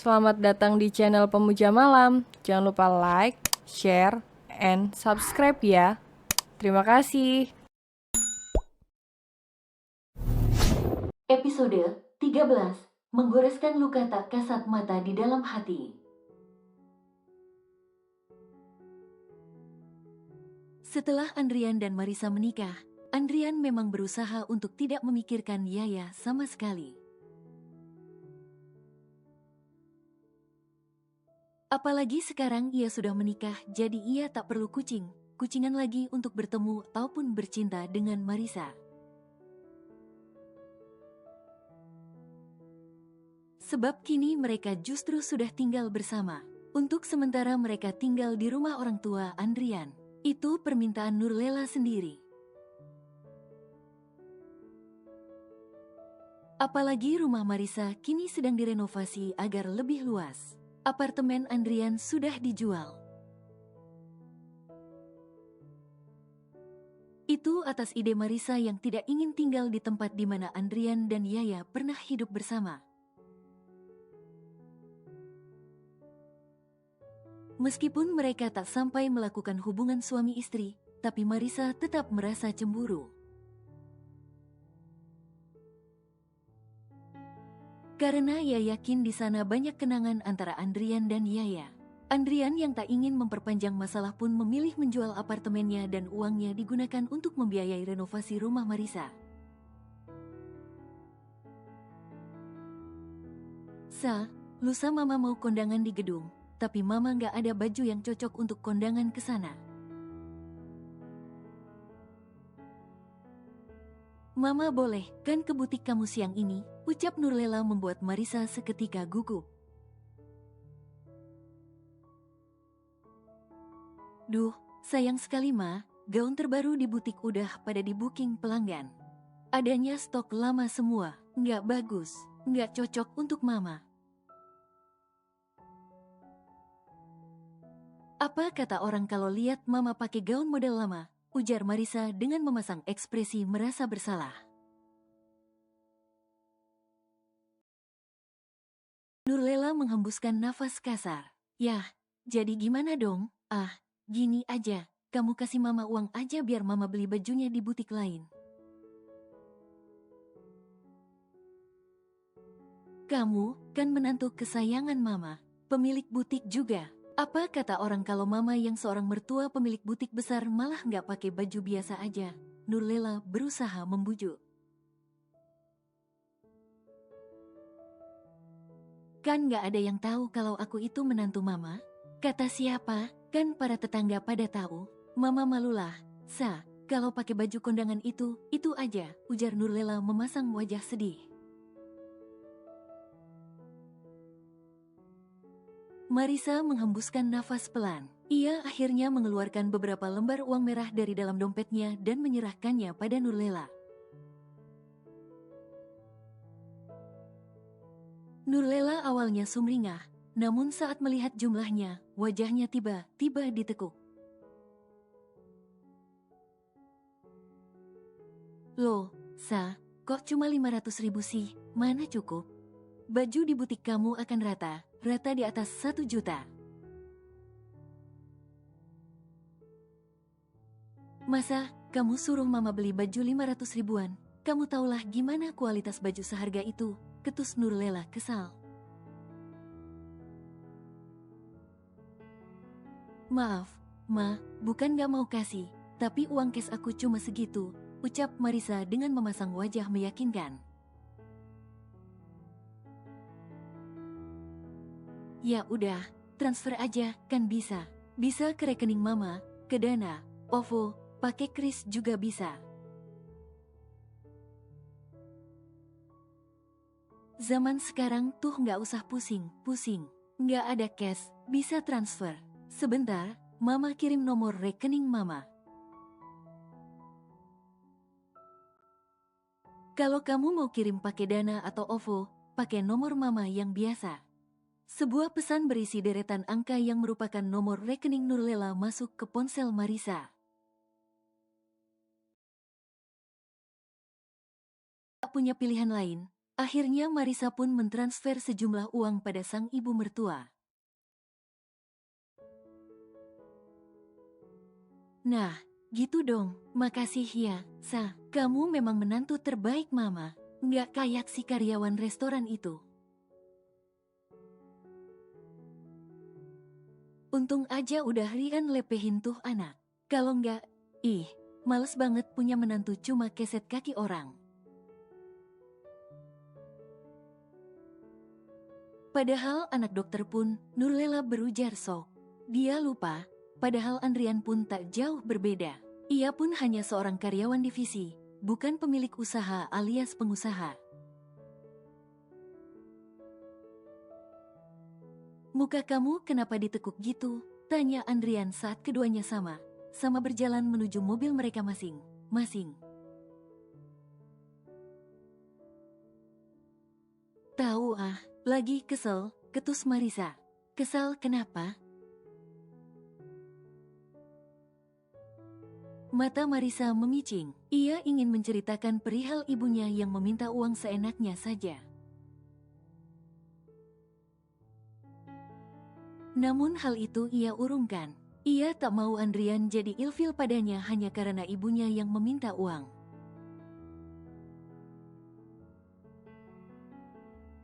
Selamat datang di channel Pemuja Malam. Jangan lupa like, share, and subscribe ya. Terima kasih. Episode 13. Menggoreskan luka tak kasat mata di dalam hati. Setelah Andrian dan Marisa menikah, Andrian memang berusaha untuk tidak memikirkan Yaya sama sekali. Apalagi sekarang ia sudah menikah, jadi ia tak perlu kucingan lagi untuk bertemu ataupun bercinta dengan Marisa. Sebab kini mereka justru sudah tinggal bersama. Untuk sementara mereka tinggal di rumah orang tua Andrian. Itu permintaan Nurlela sendiri. Apalagi rumah Marisa kini sedang direnovasi agar lebih luas. Apartemen Andrian sudah dijual. Itu atas ide Marisa yang tidak ingin tinggal di tempat di mana Andrian dan Yaya pernah hidup bersama. Meskipun mereka tak sampai melakukan hubungan suami istri, tapi Marisa tetap merasa cemburu. Karena ia yakin di sana banyak kenangan antara Andrian dan Yaya. Andrian yang tak ingin memperpanjang masalah pun memilih menjual apartemennya dan uangnya digunakan untuk membiayai renovasi rumah Marisa. Lusa mama mau kondangan di gedung, tapi mama nggak ada baju yang cocok untuk kondangan ke sana. Mama boleh kan ke butik kamu siang ini, ucap Nurlela membuat Marisa seketika gugup. Duh, sayang sekali Ma, gaun terbaru di butik udah pada di booking pelanggan. Adanya stok lama semua, nggak bagus, nggak cocok untuk Mama. Apa kata orang kalau lihat Mama pakai gaun model lama? Ujar Marisa dengan memasang ekspresi merasa bersalah. Nurlela menghembuskan nafas kasar. Yah, jadi gimana dong? Gini aja, kamu kasih Mama uang aja biar Mama beli bajunya di butik lain. Kamu kan menantu kesayangan Mama, pemilik butik juga. Apa kata orang kalau Mama yang seorang mertua pemilik butik besar malah nggak pakai baju biasa aja? Nurlela berusaha membujuk. Kan nggak ada yang tahu kalau aku itu menantu Mama? Kata siapa? Kan para tetangga pada tahu. Mama malulah. Kalau pakai baju kondangan itu aja, ujar Nurlela memasang wajah sedih. Marisa menghembuskan nafas pelan. Ia akhirnya mengeluarkan beberapa lembar uang merah dari dalam dompetnya dan menyerahkannya pada Nurlela. Nurlela awalnya sumringah, namun saat melihat jumlahnya, wajahnya tiba-tiba ditekuk. Loh, kok cuma 500.000 sih? Mana cukup? Baju di butik kamu akan rata di atas 1 juta. Masa kamu suruh Mama beli baju 500 ribuan? Kamu tahulah gimana kualitas baju seharga itu, ketus Nurlela kesal. Maaf, Ma, bukan gak mau kasih, tapi uang cash aku cuma segitu, ucap Marisa dengan memasang wajah meyakinkan. Ya udah, transfer aja, kan bisa. Bisa ke rekening Mama, ke Dana, OVO, pakai kris juga bisa. Zaman sekarang tuh nggak usah pusing. Nggak ada cash, bisa transfer. Sebentar, Mama kirim nomor rekening Mama. Kalau kamu mau kirim pakai Dana atau OVO, pakai nomor Mama yang biasa. Sebuah pesan berisi deretan angka yang merupakan nomor rekening Nurlela masuk ke ponsel Marisa. Tak punya pilihan lain, Akhirnya Marisa pun mentransfer sejumlah uang pada sang ibu mertua. Nah, gitu dong. Makasih ya, Sa. Kamu memang menantu terbaik Mama. Nggak kayak si karyawan restoran itu. Untung aja udah Rian lepehin tuh anak. Kalau nggak, males banget punya menantu cuma keset kaki orang. Padahal anak dokter pun, Nurlela berujar sok. Dia lupa, padahal Andrian pun tak jauh berbeda. Ia pun hanya seorang karyawan divisi, bukan pemilik usaha alias pengusaha. Muka kamu kenapa ditekuk gitu? Tanya Andrian saat keduanya sama berjalan menuju mobil mereka masing-masing. Tahu lagi kesel, ketus Marisa. Kesal kenapa? Mata Marisa memicing. Ia ingin menceritakan perihal ibunya yang meminta uang seenaknya saja. Namun hal itu ia urungkan. Ia tak mau Andrian jadi ilfil padanya hanya karena ibunya yang meminta uang.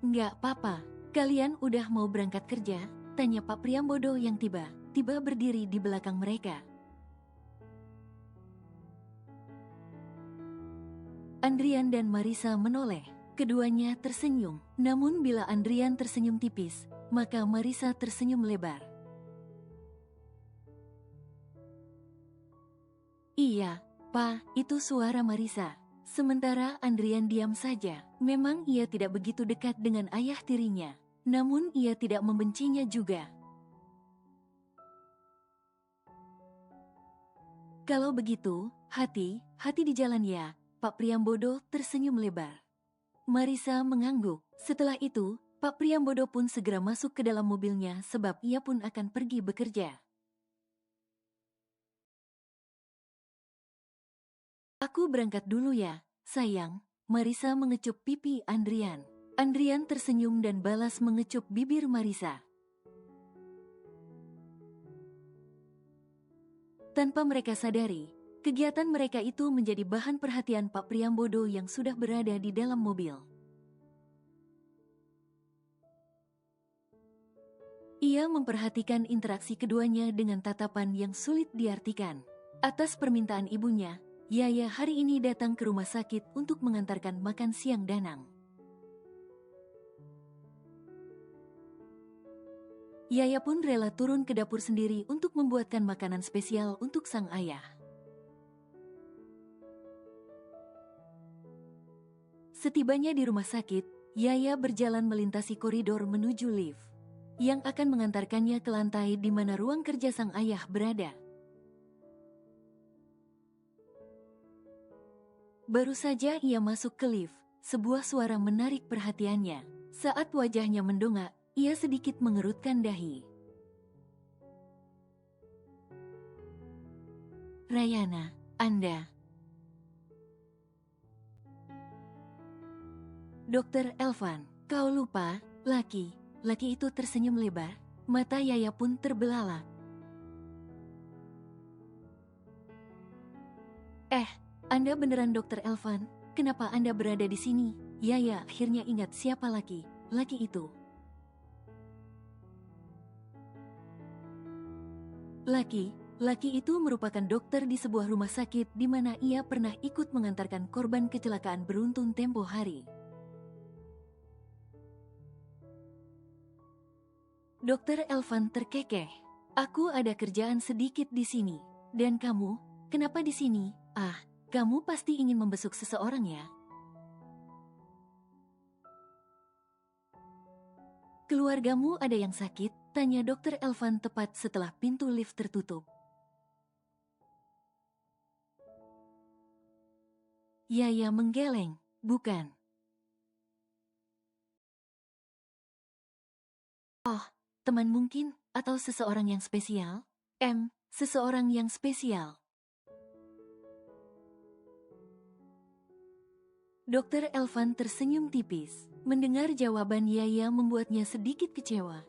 Nggak apa-apa, kalian udah mau berangkat kerja? Tanya Pak Priambodo yang tiba-tiba berdiri di belakang mereka. Andrian dan Marisa menoleh. Keduanya tersenyum. Namun bila Andrian tersenyum tipis, maka Marisa tersenyum lebar. Iya, Pak, itu suara Marisa. Sementara Andrian diam saja. Memang ia tidak begitu dekat dengan ayah tirinya. Namun ia tidak membencinya juga. Kalau begitu, hati di jalan ya. Pak Priambodo tersenyum lebar. Marisa mengangguk. Setelah itu, Pak Priambodo pun segera masuk ke dalam mobilnya sebab ia pun akan pergi bekerja. Aku berangkat dulu ya, sayang. Marisa mengecup pipi Andrian. Andrian tersenyum dan balas mengecup bibir Marisa. Tanpa mereka sadari, kegiatan mereka itu menjadi bahan perhatian Pak Priambodo yang sudah berada di dalam mobil. Ia memperhatikan interaksi keduanya dengan tatapan yang sulit diartikan. Atas permintaan ibunya, Yaya hari ini datang ke rumah sakit untuk mengantarkan makan siang Danang. Yaya pun rela turun ke dapur sendiri untuk membuatkan makanan spesial untuk sang ayah. Setibanya di rumah sakit, Yaya berjalan melintasi koridor menuju lift yang akan mengantarkannya ke lantai di mana ruang kerja sang ayah berada. Baru saja ia masuk ke lift, sebuah suara menarik perhatiannya. Saat wajahnya mendongak, ia sedikit mengerutkan dahi. Rayana, Anda. Dokter Elvan, kau lupa, laki itu tersenyum lebar, mata Yaya pun terbelalak. Anda beneran Dokter Elvan? Kenapa Anda berada di sini? Yaya akhirnya ingat siapa laki itu. Laki itu merupakan dokter di sebuah rumah sakit di mana ia pernah ikut mengantarkan korban kecelakaan beruntun tempo hari. Dokter Elvan terkekeh. Aku ada kerjaan sedikit di sini. Dan kamu, kenapa di sini? Kamu pasti ingin membesuk seseorang ya? Keluargamu ada yang sakit? Tanya Dokter Elvan tepat setelah pintu lift tertutup. Yaya menggeleng, bukan. Teman mungkin, atau seseorang yang spesial? Seseorang yang spesial. Dokter Elvan tersenyum tipis. Mendengar jawaban Yaya membuatnya sedikit kecewa.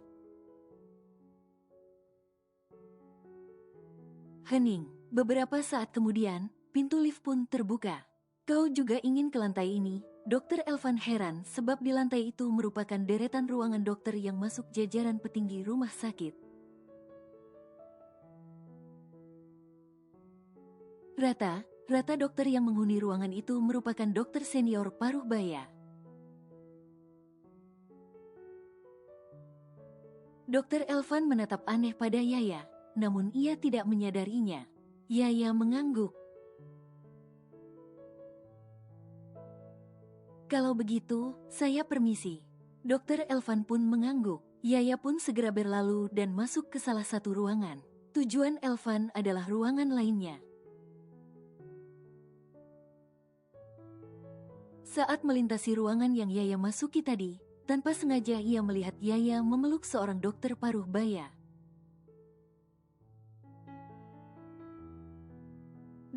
Hening. Beberapa saat kemudian, pintu lift pun terbuka. Kau juga ingin ke lantai ini? Dokter Elvan heran sebab di lantai itu merupakan deretan ruangan dokter yang masuk jajaran petinggi rumah sakit. Rata dokter yang menghuni ruangan itu merupakan dokter senior paruh baya. Dokter Elvan menatap aneh pada Yaya, namun ia tidak menyadarinya. Yaya mengangguk. Kalau begitu, saya permisi. Dokter Elvan pun mengangguk. Yaya pun segera berlalu dan masuk ke salah satu ruangan. Tujuan Elvan adalah ruangan lainnya. Saat melintasi ruangan yang Yaya masuki tadi, tanpa sengaja ia melihat Yaya memeluk seorang dokter paruh baya.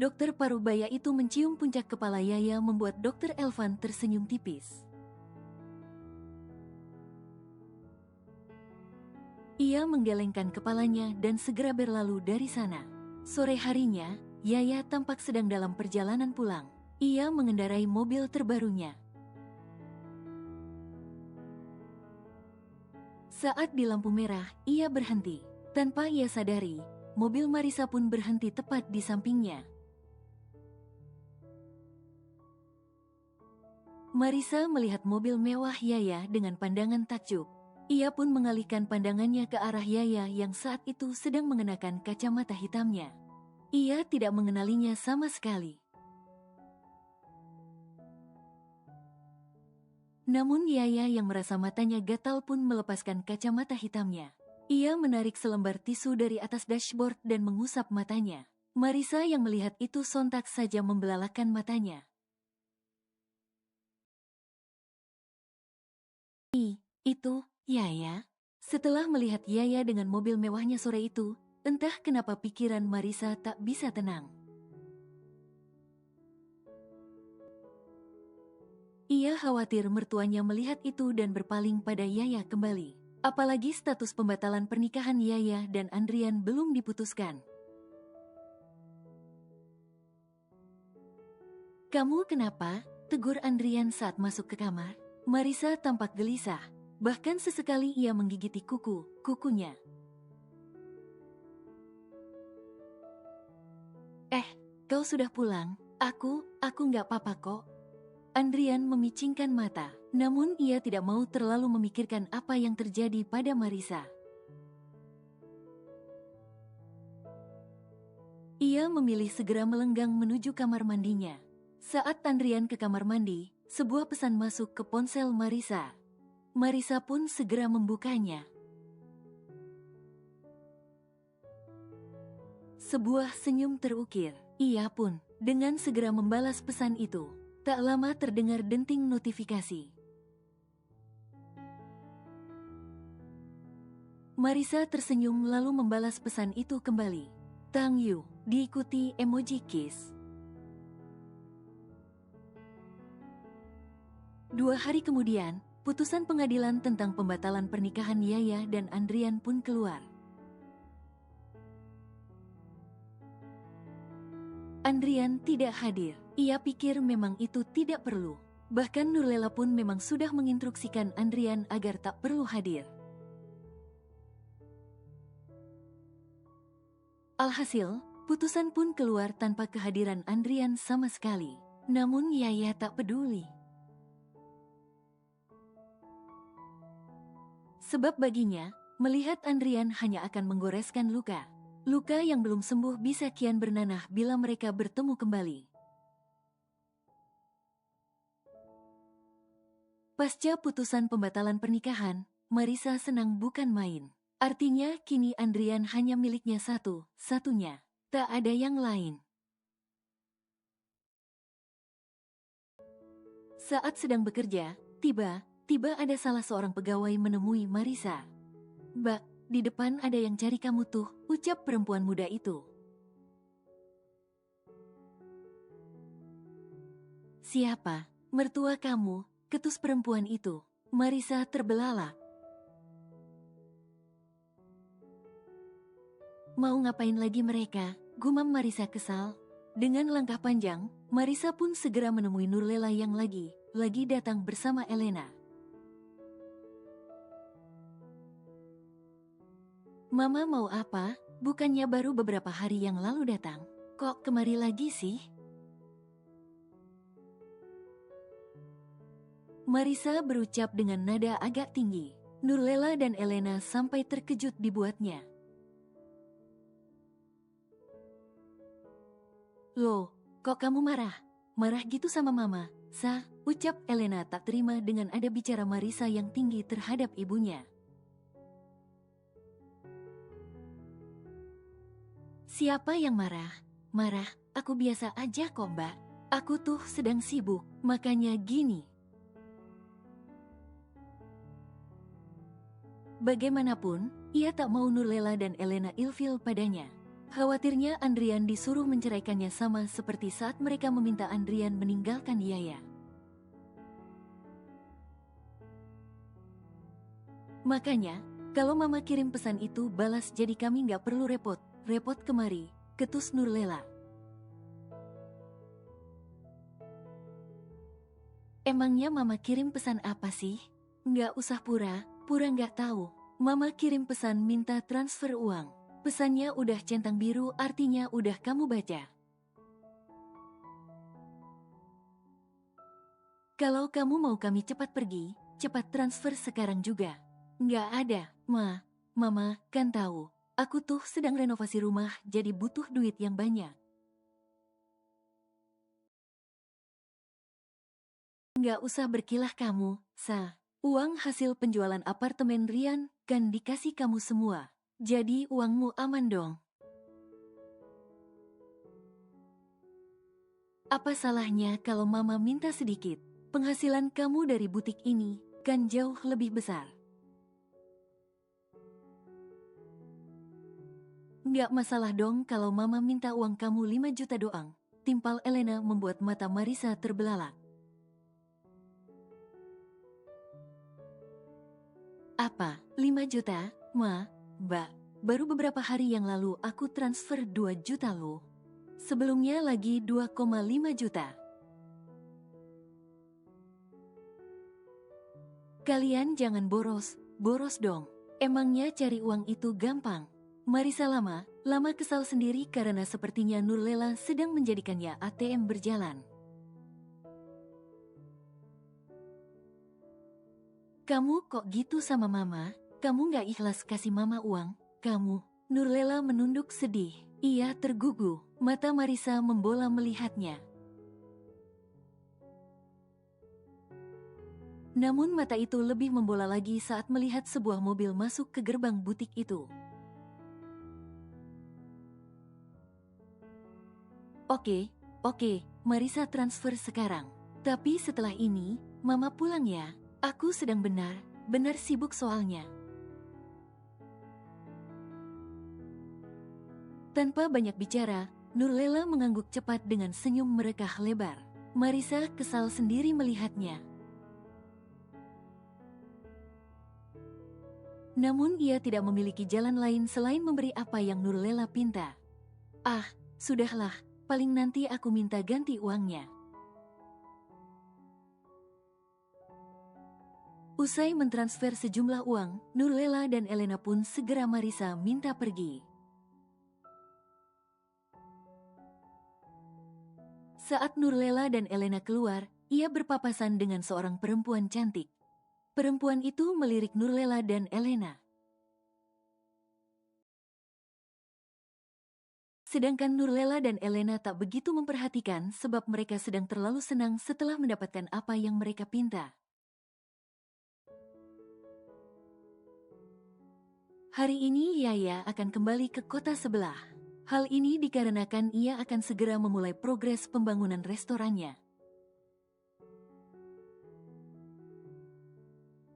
Dokter paruh baya itu mencium puncak kepala Yaya membuat Dokter Elvan tersenyum tipis. Ia menggelengkan kepalanya dan segera berlalu dari sana. Sore harinya, Yaya tampak sedang dalam perjalanan pulang. Ia mengendarai mobil terbarunya. Saat di lampu merah, ia berhenti. Tanpa ia sadari, mobil Marisa pun berhenti tepat di sampingnya. Marisa melihat mobil mewah Yaya dengan pandangan takjub. Ia pun mengalihkan pandangannya ke arah Yaya yang saat itu sedang mengenakan kacamata hitamnya. Ia tidak mengenalinya sama sekali. Namun Yaya yang merasa matanya gatal pun melepaskan kacamata hitamnya. Ia menarik selembar tisu dari atas dashboard dan mengusap matanya. Marisa yang melihat itu sontak saja membelalakan matanya. Itu, Yaya. Setelah melihat Yaya dengan mobil mewahnya sore itu, entah kenapa pikiran Marisa tak bisa tenang. Ia khawatir mertuanya melihat itu dan berpaling pada Yaya kembali. Apalagi status pembatalan pernikahan Yaya dan Andrian belum diputuskan. "Kamu kenapa?" tegur Andrian saat masuk ke kamar. Marisa tampak gelisah. Bahkan sesekali ia menggigiti kukunya. Kau sudah pulang? Aku nggak apa-apa kok." Andrian memicingkan mata, namun ia tidak mau terlalu memikirkan apa yang terjadi pada Marisa. Ia memilih segera melenggang menuju kamar mandinya. Saat Andrian ke kamar mandi, sebuah pesan masuk ke ponsel Marisa. Marisa pun segera membukanya. Sebuah senyum terukir. Ia pun dengan segera membalas pesan itu. Tak lama terdengar denting notifikasi. Marisa tersenyum lalu membalas pesan itu kembali. Tang Yu, diikuti emoji kiss. 2 hari kemudian, putusan pengadilan tentang pembatalan pernikahan Yaya dan Andrian pun keluar. Andrian tidak hadir. Ia pikir memang itu tidak perlu. Bahkan Nurlela pun memang sudah menginstruksikan Andrian agar tak perlu hadir. Alhasil, putusan pun keluar tanpa kehadiran Andrian sama sekali. Namun Yaya tak peduli. Sebab baginya, melihat Andrian hanya akan menggoreskan luka. Luka yang belum sembuh bisa kian bernanah bila mereka bertemu kembali. Pasca putusan pembatalan pernikahan, Marisa senang bukan main. Artinya kini Andrian hanya miliknya satu-satunya. Tak ada yang lain. Saat sedang bekerja, tiba ada salah seorang pegawai menemui Marisa. "Mbak, di depan ada yang cari kamu tuh," ucap perempuan muda itu. "Siapa?" mertua kamu, ketus perempuan itu. Marisa terbelalak. Mau ngapain lagi mereka? Gumam Marisa kesal. Dengan langkah panjang, Marisa pun segera menemui Nurlela yang lagi datang bersama Elena. Mama mau apa? Bukannya baru beberapa hari yang lalu datang? Kok kemari lagi sih? Marisa berucap dengan nada agak tinggi. Nurlela dan Elena sampai terkejut dibuatnya. Loh, kok kamu marah? Marah gitu sama mama? Ucap Elena tak terima dengan ada bicara Marisa yang tinggi terhadap ibunya. Siapa yang marah? Marah, aku biasa aja kok mbak. Aku tuh sedang sibuk, makanya gini. Bagaimanapun, ia tak mau Nurlela dan Elena ilfil padanya. Khawatirnya Andrian disuruh menceraikannya sama seperti saat mereka meminta Andrian meninggalkan Yaya. Makanya, kalau mama kirim pesan itu balas jadi kami nggak perlu repot kemari, ketus Nurlela. Emangnya mama kirim pesan apa sih? Nggak usah pura nggak tahu. Mama kirim pesan minta transfer uang. Pesannya udah centang biru, artinya udah kamu baca. Kalau kamu mau kami cepat pergi, cepat transfer sekarang juga. Nggak ada, Mama kan tahu. Aku tuh sedang renovasi rumah, jadi butuh duit yang banyak. Nggak usah berkilah kamu, Uang hasil penjualan apartemen Rian kan dikasih kamu semua. Jadi uangmu aman dong. Apa salahnya kalau mama minta sedikit? Penghasilan kamu dari butik ini kan jauh lebih besar. Nggak masalah dong kalau mama minta uang kamu 5 juta doang. Timpal Elena membuat mata Marisa terbelalak. Apa? 5 juta? Mbak, baru beberapa hari yang lalu aku transfer 2 juta loh. Sebelumnya lagi 2,5 juta. Kalian jangan boros dong. Emangnya cari uang itu gampang? Marisa lama kesal sendiri karena sepertinya Nurlela sedang menjadikannya ATM berjalan. Kamu kok gitu sama mama? Kamu gak ikhlas kasih mama uang? Kamu? Nurlela menunduk sedih. Ia tergugu. Mata Marisa membola melihatnya. Namun mata itu lebih membola lagi saat melihat sebuah mobil masuk ke gerbang butik itu. Oke, Marisa transfer sekarang. Tapi setelah ini, mama pulang ya. Aku sedang benar sibuk soalnya. Tanpa banyak bicara, Nurlela mengangguk cepat dengan senyum merekah lebar. Marisa kesal sendiri melihatnya. Namun ia tidak memiliki jalan lain selain memberi apa yang Nurlela pinta. Sudahlah, paling nanti aku minta ganti uangnya. Usai mentransfer sejumlah uang, Nurlela dan Elena pun segera Marisa minta pergi. Saat Nurlela dan Elena keluar, ia berpapasan dengan seorang perempuan cantik. Perempuan itu melirik Nurlela dan Elena. Sedangkan Nurlela dan Elena tak begitu memperhatikan sebab mereka sedang terlalu senang setelah mendapatkan apa yang mereka pinta. Hari ini Yaya akan kembali ke kota sebelah. Hal ini dikarenakan ia akan segera memulai progres pembangunan restorannya.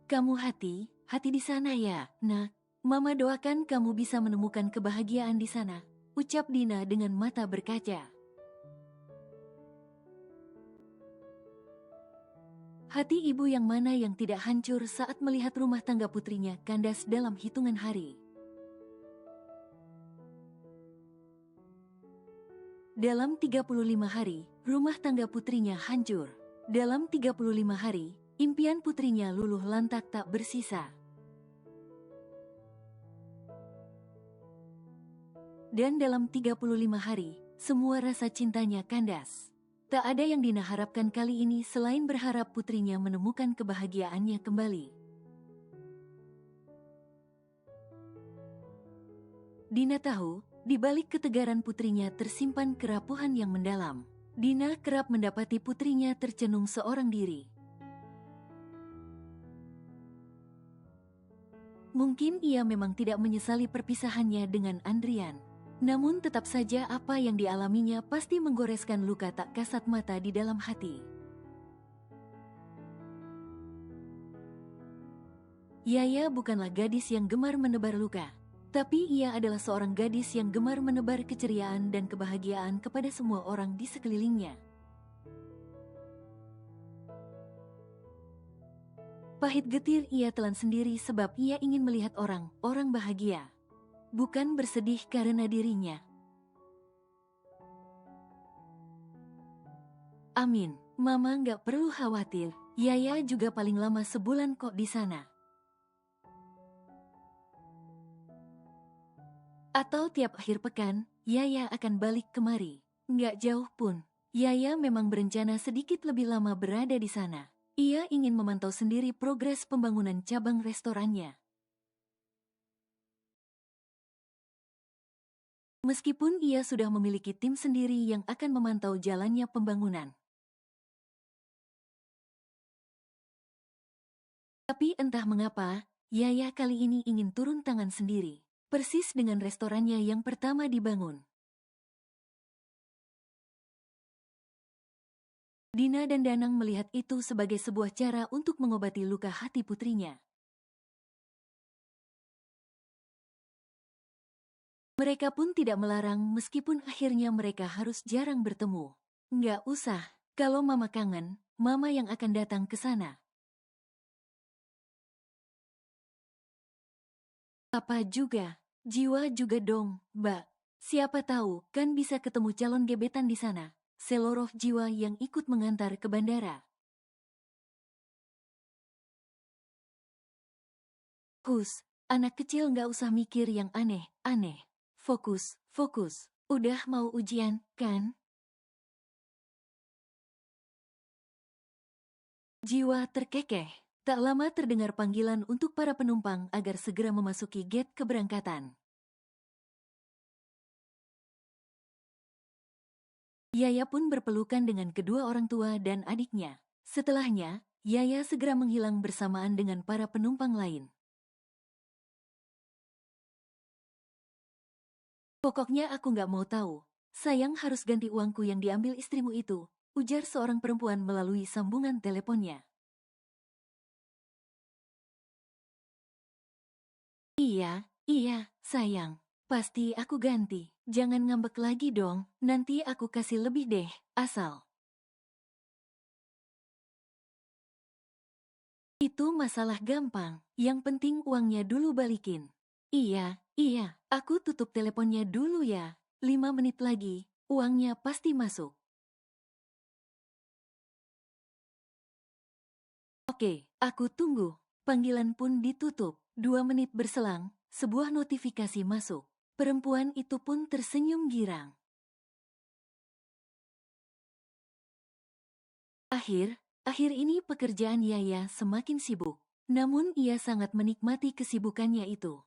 Kamu hati di sana ya, nak. Mama doakan kamu bisa menemukan kebahagiaan di sana, ucap Dina dengan mata berkaca. Hati ibu yang mana yang tidak hancur saat melihat rumah tangga putrinya kandas dalam hitungan hari. Dalam 35 hari, rumah tangga putrinya hancur. Dalam 35 hari, impian putrinya luluh lantak tak bersisa. Dan dalam 35 hari, semua rasa cintanya kandas. Tak ada yang Dina harapkan kali ini selain berharap putrinya menemukan kebahagiaannya kembali. Dina tahu, di balik ketegaran putrinya tersimpan kerapuhan yang mendalam. Dina kerap mendapati putrinya tercenung seorang diri. Mungkin ia memang tidak menyesali perpisahannya dengan Andrian. Namun tetap saja apa yang dialaminya pasti menggoreskan luka tak kasat mata di dalam hati. Yaya bukanlah gadis yang gemar menebar luka. Tapi ia adalah seorang gadis yang gemar menebar keceriaan dan kebahagiaan kepada semua orang di sekelilingnya. Pahit getir ia telan sendiri sebab ia ingin melihat orang bahagia. Bukan bersedih karena dirinya. Amin, Mama nggak perlu khawatir. Yaya juga paling lama sebulan kok di sana. Atau tiap akhir pekan, Yaya akan balik kemari. Nggak jauh pun. Yaya memang berencana sedikit lebih lama berada di sana. Ia ingin memantau sendiri progres pembangunan cabang restorannya. Meskipun ia sudah memiliki tim sendiri yang akan memantau jalannya pembangunan. Tapi entah mengapa, Yaya kali ini ingin turun tangan sendiri. Persis dengan restorannya yang pertama dibangun. Dina dan Danang melihat itu sebagai sebuah cara untuk mengobati luka hati putrinya. Mereka pun tidak melarang meskipun akhirnya mereka harus jarang bertemu. Nggak usah, kalau Mama kangen, Mama yang akan datang ke sana. Papa juga, Jiwa juga dong, Mbak. Siapa tahu kan bisa ketemu calon gebetan di sana. Seluruh Jiwa yang ikut mengantar ke bandara. Anak kecil nggak usah mikir yang aneh-aneh. Fokus. Udah mau ujian, kan? Jiwa terkekeh. Tak lama terdengar panggilan untuk para penumpang agar segera memasuki gate keberangkatan. Yaya pun berpelukan dengan kedua orang tua dan adiknya. Setelahnya, Yaya segera menghilang bersamaan dengan para penumpang lain. Pokoknya aku nggak mau tahu. Sayang harus ganti uangku yang diambil istrimu itu, ujar seorang perempuan melalui sambungan teleponnya. Iya, sayang. Pasti aku ganti. Jangan ngambek lagi dong, nanti aku kasih lebih deh, asal. Itu masalah gampang, yang penting uangnya dulu balikin. Iya, aku tutup teleponnya dulu ya. 5 menit lagi, uangnya pasti masuk. Oke, aku tunggu. Panggilan pun ditutup. 2 menit berselang, sebuah notifikasi masuk. Perempuan itu pun tersenyum girang. Akhir ini pekerjaan Yaya semakin sibuk. Namun ia sangat menikmati kesibukannya itu.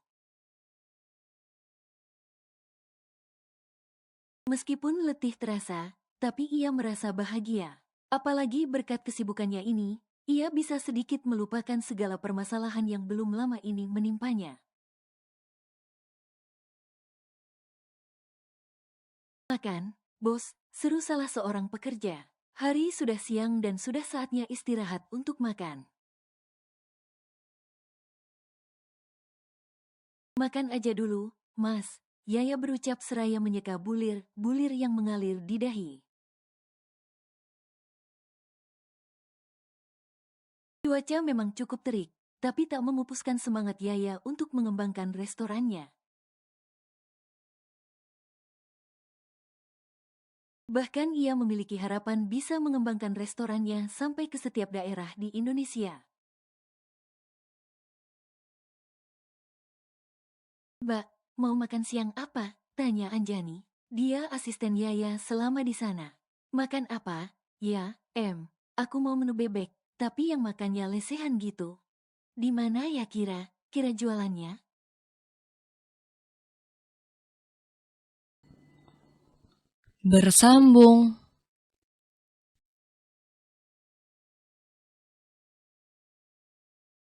Meskipun letih terasa, tapi ia merasa bahagia. Apalagi berkat kesibukannya ini, ia bisa sedikit melupakan segala permasalahan yang belum lama ini menimpanya. Makan, bos, seru salah seorang pekerja. Hari sudah siang dan sudah saatnya istirahat untuk makan. Makan aja dulu, Mas. Yaya berucap seraya menyeka bulir yang mengalir di dahi. Cuaca memang cukup terik, tapi tak memupuskan semangat Yaya untuk mengembangkan restorannya. Bahkan ia memiliki harapan bisa mengembangkan restorannya sampai ke setiap daerah di Indonesia. "Mbak, mau makan siang apa?" tanya Anjani. Dia asisten Yaya selama di sana. "Makan apa?" "Ya, aku mau menu bebek, tapi yang makannya lesehan gitu." "Di mana ya kira jualannya?" Bersambung.